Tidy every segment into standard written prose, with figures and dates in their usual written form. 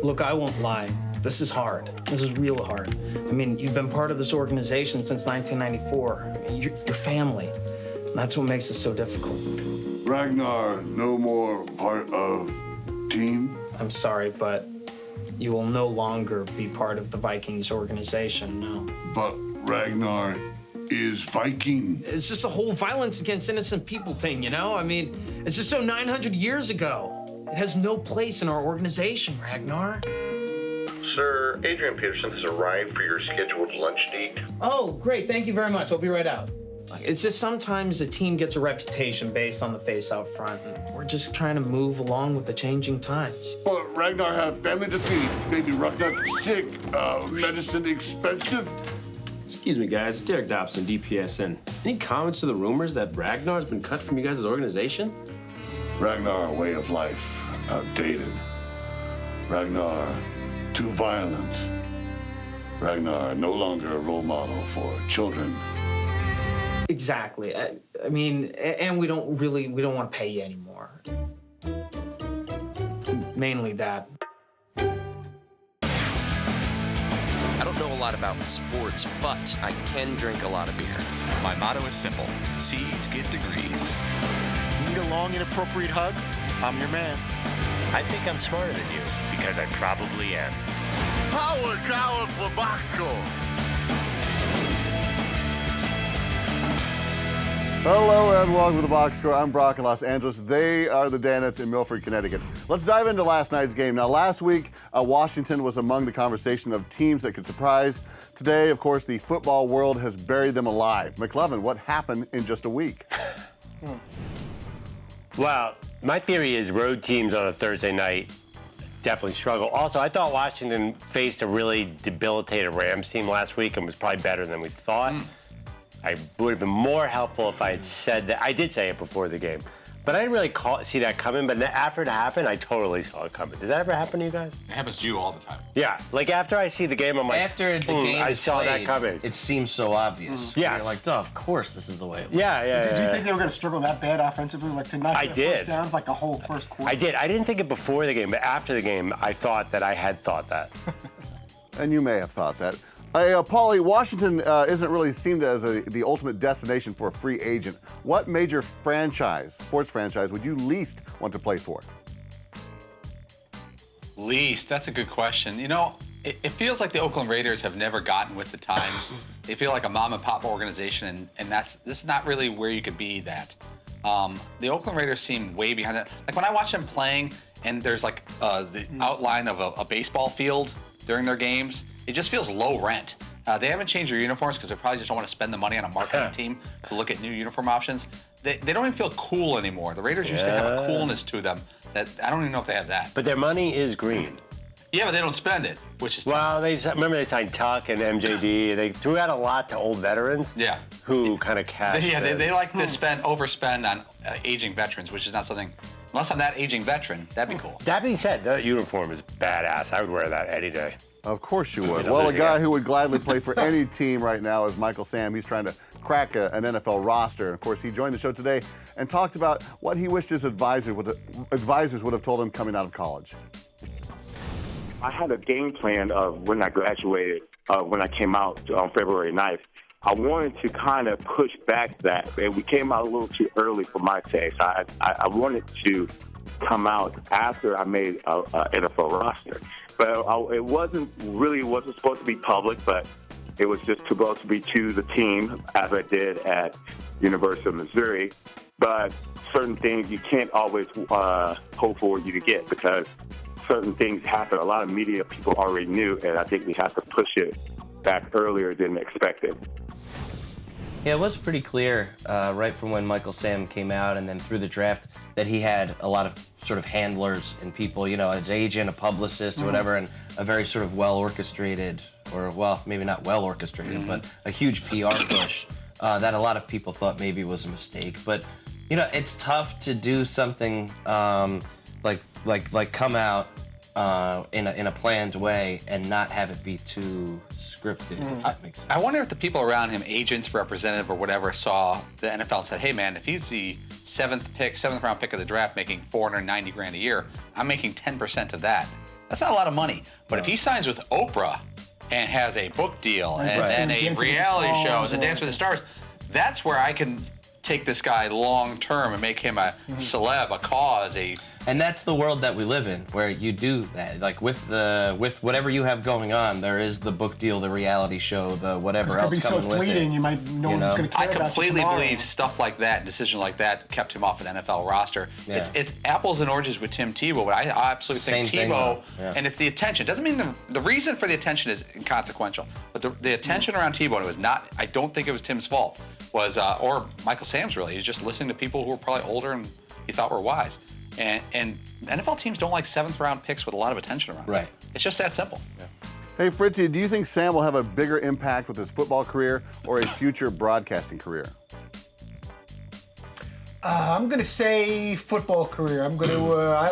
Look, I won't lie. This is hard. This is real hard. I mean, you've been part of this organization since 1994. You're family. And that's what makes it so difficult. Ragnar, no more part of team? I'm sorry, but you will no longer be part of the Vikings organization, no. But Ragnar is Viking. It's just a whole violence against innocent people thing, you know? I mean, it's just so 900 years ago. It has no place in our organization, Ragnar. Sir, Adrian Peterson has arrived for your scheduled lunch date. Oh, great. Thank you very much. I'll be right out. It's just sometimes a team gets a reputation based on the face out front, and we're just trying to move along with the changing times. But Ragnar had family to feed. Baby Ragnar sick. Medicine expensive. Excuse me, guys. Derek Dobson, DPSN. Any comments to the rumors that Ragnar's been cut from you guys' organization? Ragnar, way of life, outdated. Ragnar, too violent. Ragnar, no longer a role model for children. Exactly. I mean, and we don't want to pay you anymore. Mainly that. I don't know a lot about sports, but I can drink a lot of beer. My motto is simple. C's get degrees. Need a long, inappropriate hug? I'm your man. I think I'm smarter than you, because I probably am. Howard Coward for box score. Hello and welcome to the Box Score. I'm Brock in Los Angeles. They are the Danettes in Milford, Connecticut. Let's dive into last night's game. Now, last week, Washington was among the conversation of teams that could surprise. Today, of course, the football world has buried them alive. McLovin, what happened in just a week? Well, my theory is road teams on a Thursday night definitely struggle. Also, I thought Washington faced a really debilitated Rams team last week and was probably better than we thought. I would have been more helpful if I had said that. I did say it before the game, but I didn't really see that coming. But after it happened, I totally saw it coming. Does that ever happen to you guys? It happens to you all the time. Yeah, like after I see the game, I'm like, after the game I is saw played, that coming. It seems so obvious. Yes. You're like, duh, of course this is the way it was. Yeah. Did you think they were going to struggle that bad offensively, like to not get a first down for like the whole first quarter? I did. I didn't think it before the game, but after the game, I thought that I had thought that. And you may have thought that. Paulie, Washington isn't really seen as the ultimate destination for a free agent. What major sports franchise, would you least want to play for? Least? That's a good question. You know, it feels like the Oakland Raiders have never gotten with the times. They feel like a mom and pop organization, and this is not really where you could be that. The Oakland Raiders seem way behind that. Like when I watch them playing, and there's like the outline of a baseball field during their games, it just feels low rent. They haven't changed their uniforms because they probably just don't want to spend the money on a marketing team to look at new uniform options. They don't even feel cool anymore. The Raiders used to have a coolness to them that I don't even know if they have that. But their money is green. Yeah, but they don't spend it, which is well. Remember they signed Tuck and MJD. They threw out a lot to old veterans. Yeah. Who kind of cashed. They like to overspend on aging veterans, which is not something. Unless I'm that aging veteran, that'd be cool. That being said, the uniform is badass. I would wear that any day. Of course you would. Well, a guy who would gladly play for any team right now is Michael Sam. He's trying to crack an NFL roster. Of course, he joined the show today and talked about what he wished his advisors would have told him coming out of college. I had a game plan of when I graduated, when I came out on February 9th. I wanted to kind of push back that. And we came out a little too early for my taste. I wanted to come out after I made an NFL roster. But it wasn't supposed to be public, but it was just supposed to be to the team, as I did at University of Missouri. But certain things you can't always hope for you to get because certain things happen. A lot of media people already knew, and I think we have to push it back earlier than expected. Yeah, it was pretty clear right from when Michael Sam came out and then through the draft that he had a lot of sort of handlers and people, you know, his agent, a publicist or whatever, and a very sort of well-orchestrated, or, well, maybe not well-orchestrated, but a huge PR push that a lot of people thought maybe was a mistake. But, you know, it's tough to do something like come out in a planned way and not have it be too scripted, if that makes sense. I wonder if the people around him, agents, representative, or whatever, saw the NFL and said, hey, man, if he's the seventh round pick of the draft making $490,000 a year, I'm making 10% of that. That's not a lot of money. But if he signs with Oprah and has a book deal and a reality show and Dance with the Stars, that's where I can take this guy long term and make him a celeb, a cause, And that's the world that we live in, where you do that. Like with whatever you have going on, there is the book deal, the reality show, the whatever else coming with it. It could be so fleeting, you might no one's going to care about you I completely tomorrow. believe stuff like that, decision like that, kept him off an NFL roster. Yeah. It's apples and oranges with Tim Tebow, but I absolutely think Tebow, and it's the attention. Doesn't mean the reason for the attention is inconsequential, but the attention around Tebow, and it was not. I don't think it was Tim's fault. Was or Michael Sam's really. He's just listening to people who were probably older and he thought were wise. And NFL teams don't like 7th round picks with a lot of attention around. Right. It's just that simple. Yeah. Hey, Fritzy, do you think Sam will have a bigger impact with his football career or a future broadcasting career? I'm going to say football career. I'm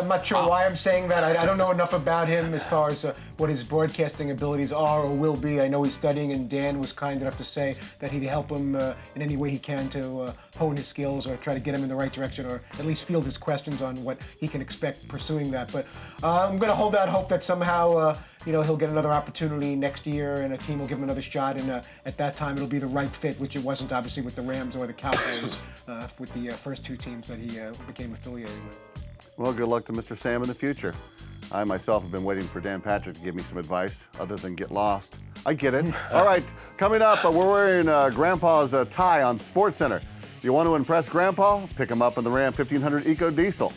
not sure why I'm saying that. I don't know enough about him as far as what his broadcasting abilities are or will be. I know he's studying, and Dan was kind enough to say that he'd help him in any way he can to hone his skills or try to get him in the right direction, or at least field his questions on what he can expect pursuing that. But I'm going to hold out hope that somehow he'll get another opportunity next year, and a team will give him another shot, and at that time it'll be the right fit, which it wasn't obviously with the Rams or the Cowboys with the first two teams that he became affiliated with. Well, good luck to Mr. Sam in the future. I myself have been waiting for Dan Patrick to give me some advice other than get lost. I get it. All right, coming up, we're wearing Grandpa's tie on SportsCenter. You want to impress Grandpa? Pick him up in the Ram 1500 Eco Diesel.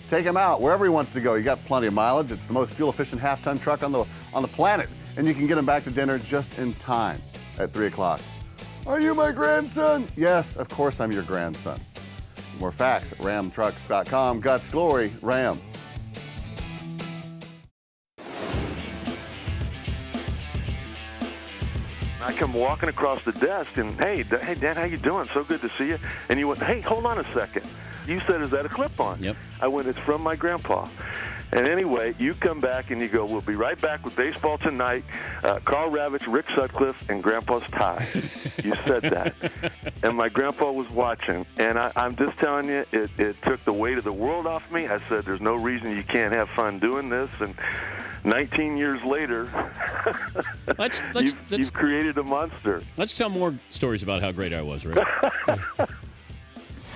Take him out wherever he wants to go. You got plenty of mileage. It's the most fuel-efficient half-ton truck on the planet, and you can get him back to dinner just in time at 3 o'clock. Are you my grandson? Yes, of course I'm your grandson. More facts at ramtrucks.com. Guts, glory, Ram. I come walking across the desk and, hey, Dan, how you doing? So good to see you. And you went, hey, hold on a second. You said, is that a clip-on? Yep. I went, it's from my grandpa. And anyway, you come back and you go, we'll be right back with Baseball Tonight, Carl Ravitch, Rick Sutcliffe, and Grandpa's tie. You said that. And my grandpa was watching. And I'm just telling you, it took the weight of the world off me. I said, there's no reason you can't have fun doing this. And 19 years later, you've created a monster. Let's tell more stories about how great I was, Rick.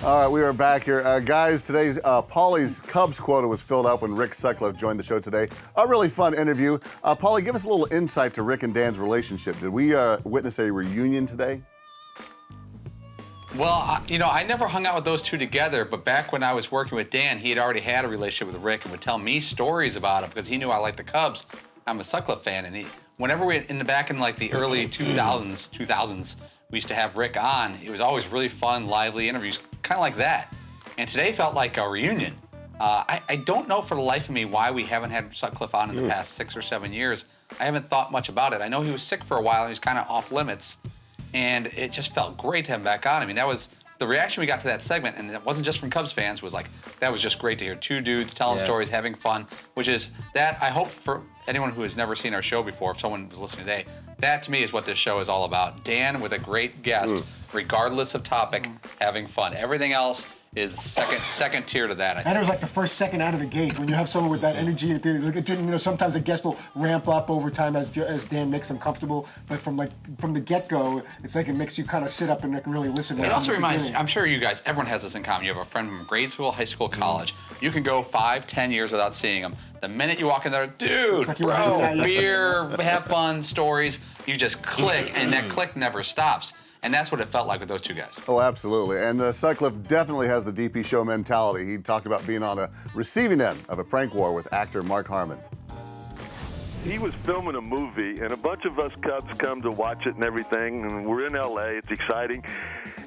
All right, we are back here. Guys, today's Paulie's Cubs quota was filled out when Rick Sutcliffe joined the show today. A really fun interview. Paulie, give us a little insight to Rick and Dan's relationship. Did we witness a reunion today? Well, I never hung out with those two together, but back when I was working with Dan, he had already had a relationship with Rick and would tell me stories about him because he knew I liked the Cubs. I'm a Sutcliffe fan, and whenever we in like the early 2000s, we used to have Rick on. It was always really fun, lively interviews, kind of like that. And today felt like a reunion. I don't know for the life of me why we haven't had Sutcliffe on in the past 6 or 7 years. I haven't thought much about it. I know he was sick for a while and he was kind of off limits. And it just felt great to have him back on. I mean, that was the reaction we got to that segment, and it wasn't just from Cubs fans, was like, that was just great to hear. Two dudes telling stories, having fun, which is that I hope for anyone who has never seen our show before, if someone was listening today, that to me is what this show is all about. Dan with a great guest, regardless of topic, having fun. Everything else is second tier to that. I think. And it was like the first second out of the gate when you have someone with that energy. It didn't, sometimes a guest will ramp up over time as Dan makes them comfortable. But from the get-go, it's like it makes you kind of sit up and really listen. It also reminds me, I'm sure you guys, everyone has this in common. You have a friend from grade school, high school, college. You can go 5, 10 years without seeing them. The minute you walk in there, dude, like bro, beer, have fun, stories, you just click, and that click never stops. And that's what it felt like with those two guys. Oh, absolutely. And Sutcliffe definitely has the DP show mentality. He talked about being on a receiving end of a prank war with actor Mark Harmon. He was filming a movie, and a bunch of us Cubs come to watch it and everything, and we're in L.A. It's exciting.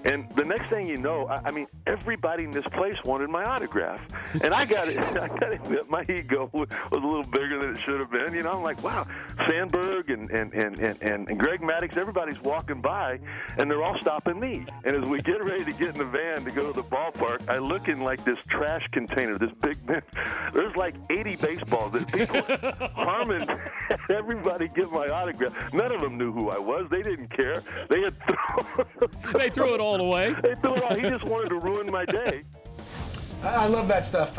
And the next thing you know, I mean, everybody in this place wanted my autograph. And I got to admit, my ego was a little bigger than it should have been. I'm like, wow, Sandberg and Greg Maddux, everybody's walking by, and they're all stopping me. And as we get ready to get in the van to go to the ballpark, I look in like this trash container, this big bin. There's like 80 baseballs that people, Harmon, everybody give my autograph. None of them knew who I was. They didn't care. They had they threw it all away. They threw it all. He just wanted to ruin my day. I love that stuff.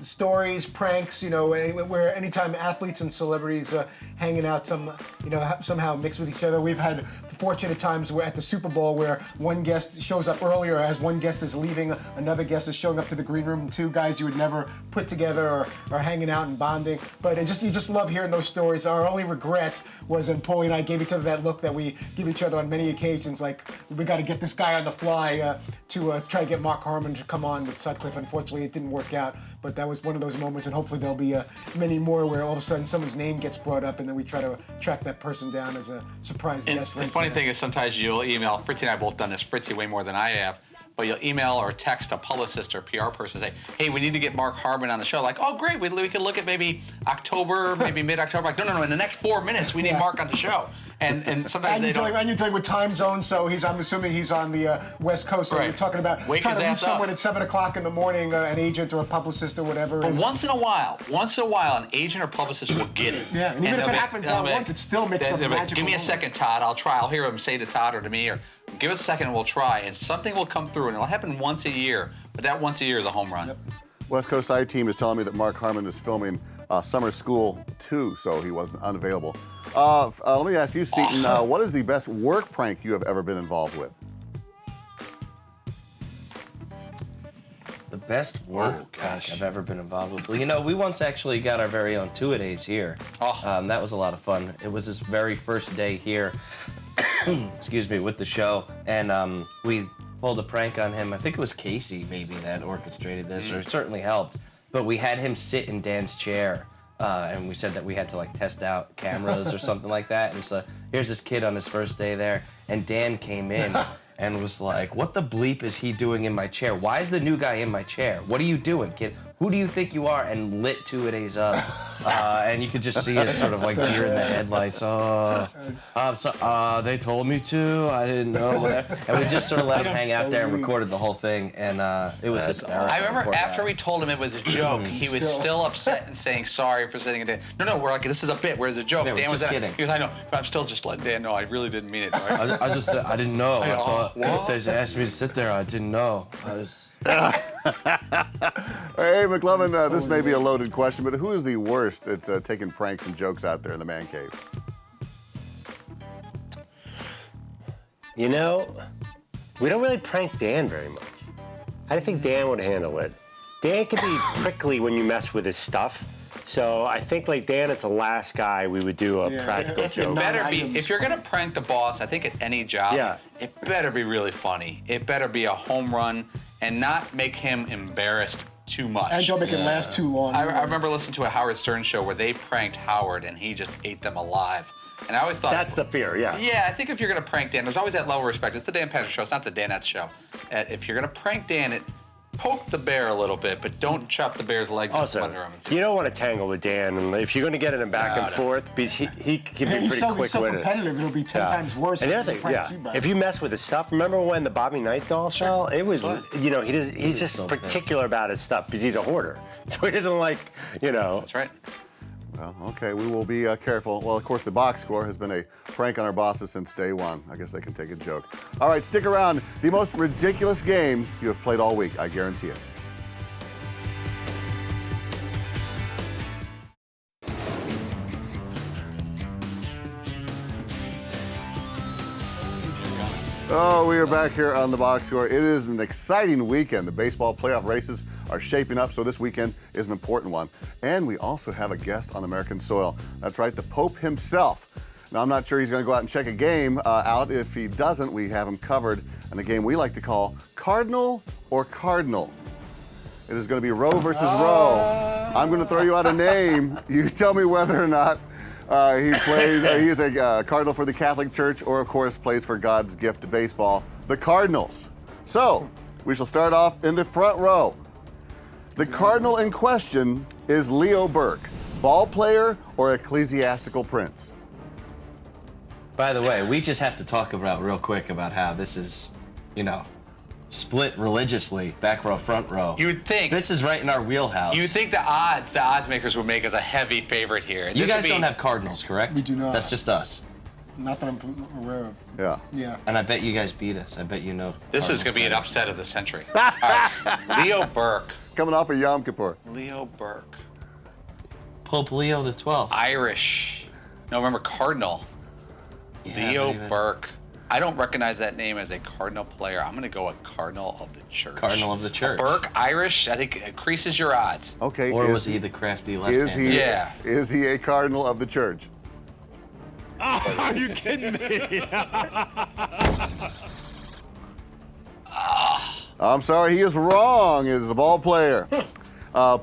Stories, pranks. Where anytime athletes and celebrities hanging out, somehow mixed with each other. We've had fortunate times where at the Super Bowl where one guest shows up earlier, as one guest is leaving, another guest is showing up to the green room. Two guys you would never put together are hanging out and bonding. But you just love hearing those stories. Our only regret was when Paulie and I gave each other that look that we give each other on many occasions, like we got to get this guy on the fly to try to get Mark Harmon to come on with Sutcliffe. Unfortunately, it didn't work out, but that was one of those moments, and hopefully there'll be many more where all of a sudden someone's name gets brought up, and then we try to track that person down as a surprise guest. The funny thing is sometimes you'll email, Fritzy and I both done this, Fritzy way more than I have, but you'll email or text a publicist or PR person and say, hey, we need to get Mark Harmon on the show. Like, oh, great, we can look at maybe October, maybe mid-October. Like, no, in the next 4 minutes, we need Mark on the show. And sometimes they don't. And you're dealing with time zones, so I'm assuming he's on the West Coast, so right. You're talking about Wake trying to his reach ass someone up. at 7 o'clock in the morning, an agent or a publicist or whatever. But once in a while, an agent or publicist will get it. Yeah, and even if it happens not once, it still makes a magical Give me a moment. second, Todd. I'll hear him say to Todd or to me, or give us a second and we'll try. And something will come through, and it'll happen once a year. But that once a year is a home run. Yep. West Coast I-Team is telling me that Mark Harmon is filming Summer School 2, so he wasn't unavailable. Let me ask you, Seton, Awesome. what is the best work prank you have ever been involved with? The best work prank I've ever been involved with. Well, we once actually got our very own two-a-days here. That was a lot of fun. It was his very first day here, excuse me, with the show, and we pulled a prank on him. I think it was Casey maybe that orchestrated this, or it certainly helped. But we had him sit in Dan's chair, and we said that we had to test out cameras or something like that. And so here's this kid on his first day there, and Dan came in and was like, what the bleep is he doing in my chair? Why is the new guy in my chair? What are you doing, kid? Who do you think you are? And lit two-a-days up. And you could just see us sort of like deer in the headlights. They told me to. I didn't know. Whatever. And we just sort of let him hang out there and recorded the whole thing. And it was hysterical. I remember after we told him it was a joke, he was still upset and saying sorry for saying it. No, we're like, this is a bit. Where's the joke? Yeah, Dan was just kidding. He was, I know, but I'm still just letting Dan know I really didn't mean it. Right? I didn't know. I thought what? they asked me to sit there. I didn't know. Hey, McLovin, this may be a loaded question, but who is the worst at taking pranks and jokes out there in the man cave? We don't really prank Dan very much. I think Dan would handle it. Dan can be prickly when you mess with his stuff. So I think Dan is the last guy we would do a practical joke. It better be, if you're gonna prank the boss, I think at any job, it better be really funny. It better be a home run and not make him embarrassed too much. And don't make it last too long. I remember listening to a Howard Stern show where they pranked Howard and he just ate them alive. And I always thought that's the fear, yeah. Yeah, I think if you're gonna prank Dan, there's always that level of respect. It's the Dan Patrick Show. It's not the Danettes Show. If you're gonna prank Dan, poke the bear a little bit, but don't chop the bear's legs off under him. You don't want to tangle with Dan, and if you're going to get in a back and forth, because he can be pretty quick he's so with it. competitive, it'll be 10 times worse. And the if other he thing, pranks you by if you mess with his stuff, remember when the Bobby Knight doll fell? It was, he's just so particular about his stuff because he's a hoarder, so he doesn't like, That's right. Well, okay, we will be careful. Well, of course, the box score has been a prank on our bosses since day one. I guess they can take a joke. All right, stick around. The most ridiculous game you have played all week, I guarantee it. Oh, we are back here on the box score. It is an exciting weekend. The baseball playoff races are shaping up, so this weekend is an important one. And we also have a guest on American soil. That's right, the Pope himself. Now, I'm not sure he's going to go out and check a game out. If he doesn't, we have him covered in a game we like to call Cardinal or Cardinal. It is going to be Roe versus Roe. I'm going to throw you out a name. You tell me whether or not he is a Cardinal for the Catholic Church, or of course plays for God's gift to baseball, the Cardinals. So we shall start off in the front row. The Cardinal in question is Leo Burke, ball player or ecclesiastical prince. By the way, we just have to talk about real quick about how this is, split religiously, back row, front row. You would think this is right in our wheelhouse. You would think the odds makers would make us a heavy favorite here. You guys don't have Cardinals, correct? We do not. That's just us. Not that I'm aware of. Yeah. Yeah. And I bet you guys beat us. I bet you know. This is going to be an upset of the century. All right. Leo Burke coming off of Yom Kippur. Leo Burke. Pope Leo the 12th. Irish. No, remember Cardinal. Yeah, Leo but even- Burke. I don't recognize that name as a Cardinal player. I'm going to go with Cardinal of the Church. Cardinal of the Church. Burke, Irish, I think increases your odds. Okay. Or was he the crafty left Is he? Yeah. Is he a Cardinal of the Church? Oh, are you kidding me? I'm sorry, he is wrong. He is a ball player.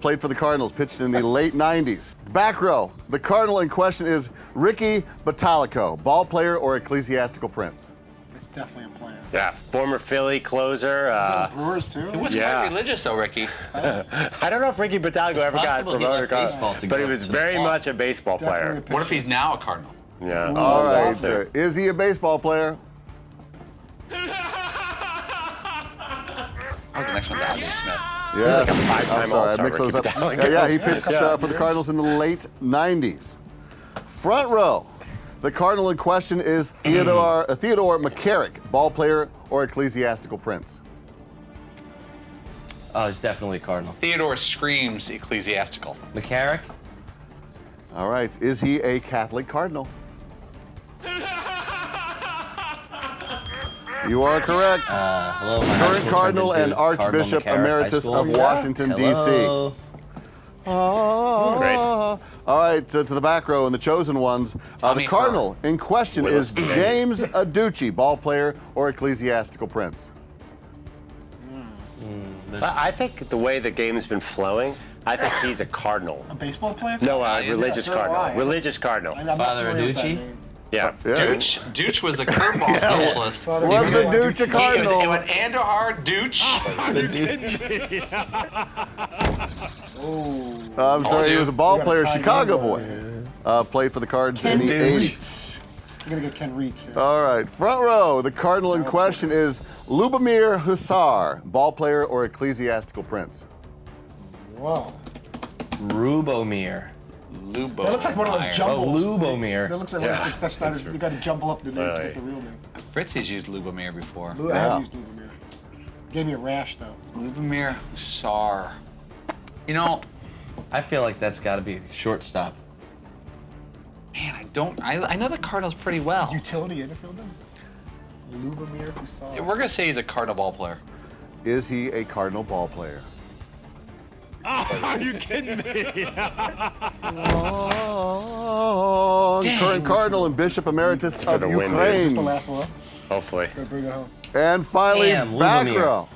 Played for the Cardinals, pitched in the late 90s. Back row, the Cardinal in question is Ricky Bottalico, ball player or ecclesiastical prince? It's definitely a player. Yeah, former Philly closer. Brewers too. He wasn't quite religious though, Ricky. I don't know if Ricky Bottalico ever got possible he promoted, left baseball to but go he was to the very ball. much a baseball Definitely player. a pitcher. What if he's now a Cardinal? Yeah. All right, awesome. is he a baseball player? Oh, the next one's Ozzie Smith. Yeah. He's like a five-time I'm sorry, I All-Star, mixed those Ricky up. Bottalico. Yeah, he pitched for the Cardinals in the late 90s. Front row, the Cardinal in question is Theodore McCarrick, ball player or ecclesiastical prince? Oh, he's definitely a Cardinal. Theodore screams ecclesiastical. McCarrick? All right, is he a Catholic Cardinal? You are correct. Hello, my high Current school Cardinal turned and into Cardinal Archbishop McCarrick High Emeritus School. of Washington, Hello. D.C. Great. All right, to the back row and the chosen ones. The Tommy Cardinal in question Willis is Benet. James Aducci, ball player or ecclesiastical prince? I think the way the game's been flowing, I think he's a Cardinal. A baseball player? No, Italian. religious So do I. Cardinal. Religious Cardinal. I'm not Father familiar with that Aducci? name. Yeah. Dooch was the curveball specialist. Father Was the Aducci. Duce a It Cardinal? went Andahar, Dooch. I'm sorry, he was a ball We got a player, tie Chicago game boy. Played for the Cards in Ken the Reed. 80s. I'm gonna get Ken Reed too. All right, front row, the Cardinal in question is Lubomir Hussar, ball player or ecclesiastical prince? Whoa. Rubomir. Lubo. That looks like one of those Oh, jumbles. Lubomir. That looks like that's not. You got to jumble up the name to get the real name. Fritzy's used Lubomir before. I have used Lubomir. Gave me a rash though. Lubomir Hussar. You know, I feel like that's got to be shortstop. man, I know the Cardinals pretty well. Utility infielder. Lubomir Hussar. We're gonna say he's a Cardinal ball player. Is he a Cardinal ball player? Oh, are you kidding me? Current Cardinal and Bishop Emeritus of the win, dude. Is this the Ukraine. last one? Hopefully. Gotta bring it home. And finally, Damn, back Lubomir.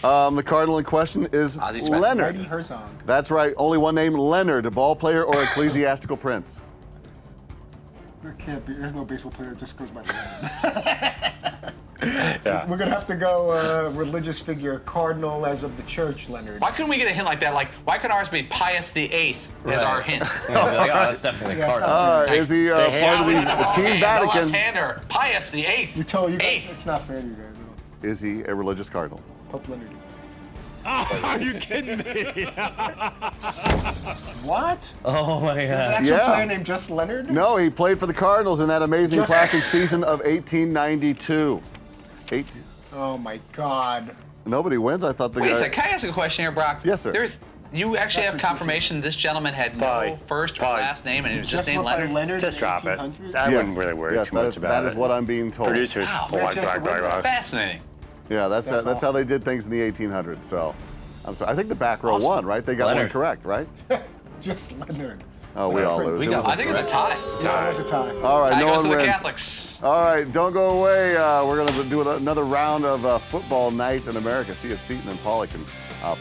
row. The Cardinal in question is Ozzie Smith. Leonard. Whitey Herzog. That's right, only one name, Leonard, a ball player or ecclesiastical prince? There can't be. There's no baseball player that just goes by the name. Yeah. We're gonna have to go religious figure, Cardinal as of the church, Leonard. Why couldn't we get a hint like that? Like, why could ours be Pius VIII as our hint? Yeah, I'll be like, oh, that's definitely a Yeah, it's Cardinal. not fair. Is he part of the Team The Vatican? left-hander, Pius VIII. You told you guys Eighth. it's not fair to you guys. Is he a religious cardinal? Pope Leonard. Oh, are you kidding me? What? Oh my There's an God. actual Yeah. player named just Leonard? No, he played for the Cardinals in that amazing Just- classic season of 1892. Oh my God. Nobody wins. I thought the Wait a guy. second, can I ask a question here, Brock? Yes, sir. You actually That's have confirmation this gentleman had no Probably. first or Probably. last name and he was just Just named went by Leonard? Leonard Just in drop it. 1800s? I Yes. wouldn't really worry Yes, too much about it. that is what I'm being told. Producers. Wow. Blah, That's blah, just the blah, way- blah. Fascinating. Yeah, that's That's how they did things in the 1800s. So, I'm sorry. I think the back row Awesome. won, right? They got one Leonard. correct, right? Just Leonard. Oh, we all lose. We It got was a- I think it's a tie. Yeah, it was a tie. all right, Tie no goes one to the wins. Catholics. All right, don't go away. We're going to do another round of football night in America. See if Seton and Paula can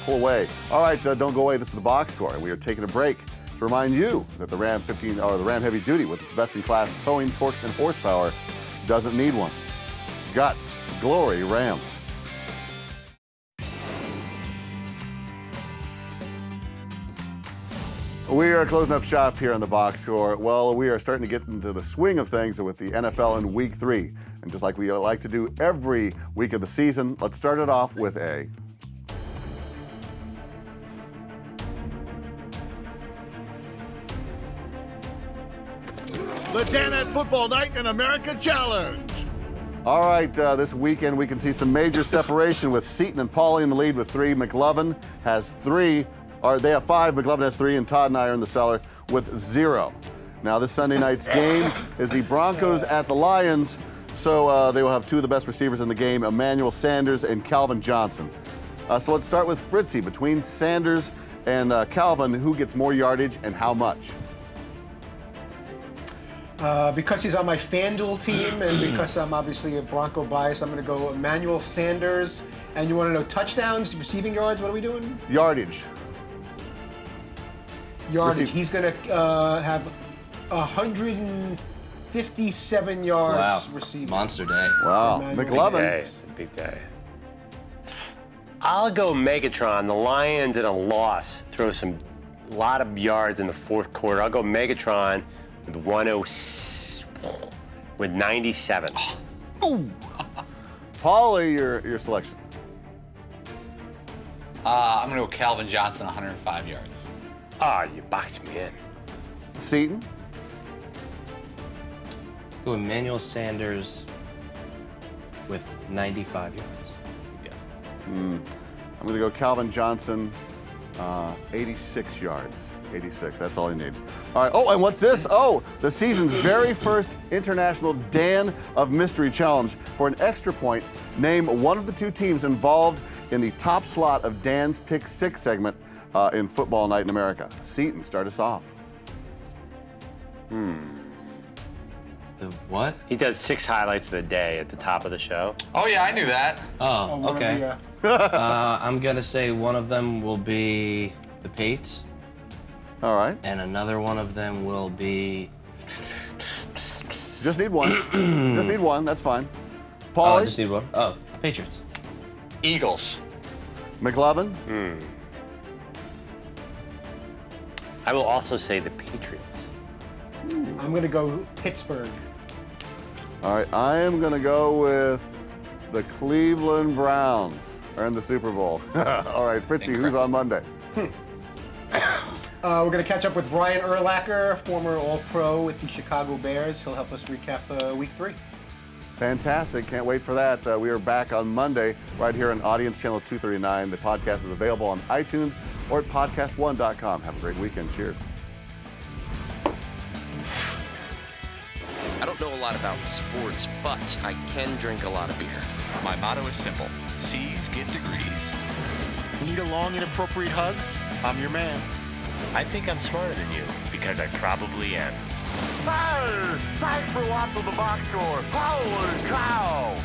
pull away. All right, don't go away. This is the box score, and we are taking a break to remind you that the Ram 15 or the Ram Heavy Duty, with its best-in-class towing, torque, and horsepower, doesn't need one. Guts, glory, Ram. We are closing up shop here on the box score. Well, we are starting to get into the swing of things with the NFL in week 3. And just like we like to do every week of the season, let's start it off with a The Dan at Football Night in America Challenge. All right, this weekend we can see some major separation with Seton and Paulie in the lead with 3. McLovin has 3, or they have 5. McLovin has 3, and Todd and I are in the cellar with 0. Now, this Sunday night's game is the Broncos at the Lions, so they will have 2 of the best receivers in the game, Emmanuel Sanders and Calvin Johnson. So let's start with Fritzy. Between Sanders and Calvin, who gets more yardage and how much? Because he's on my FanDuel team and because I'm obviously a Bronco bias, I'm going to go Emmanuel Sanders. And you want to know touchdowns, receiving yards? What are we doing? Yardage. Yardage. He's going to have 157 yards receiving. Monster day. Wow. McLovin. It's a big day. I'll go Megatron. The Lions in a loss throw a lot of yards in the fourth quarter. I'll go Megatron with 97. Ooh. Paulie, your selection. I'm going to go Calvin Johnson, 105 yards. You boxed me in. Seton. Go Emmanuel Sanders with 95 yards. I'm going to go Calvin Johnson, 86 yards. 86, that's all he needs. All right, and what's this? The season's very first International Dan of Mystery Challenge. For an extra point, name one of the 2 teams involved in the top slot of Dan's Pick 6 segment in Football Night in America. Seton, start us off. The what? He does 6 highlights of the day at the top of the show. Oh, yeah, I knew that. Oh, okay. I'm going to say one of them will be the Pates. All right. And another one of them will be... Just need one. Just need one, that's fine. Paulie? I just need one. Patriots. Eagles. McLovin? I will also say the Patriots. I'm going to go Pittsburgh. All right, I am going to go with the Cleveland Browns. Are in the Super Bowl. All right, Fritzy, who's on Monday? We're going to catch up with Brian Urlacher, former All-Pro with the Chicago Bears. He'll help us recap Week 3. Fantastic. Can't wait for that. We are back on Monday right here on Audience Channel 239. The podcast is available on iTunes or at podcast1.com. Have a great weekend. Cheers. I don't know a lot about sports, but I can drink a lot of beer. My motto is simple. C's get degrees. Need a long, inappropriate hug? I'm your man. I think I'm smarter than you, because I probably am. Hey! Thanks for watching the box score. Holy cow!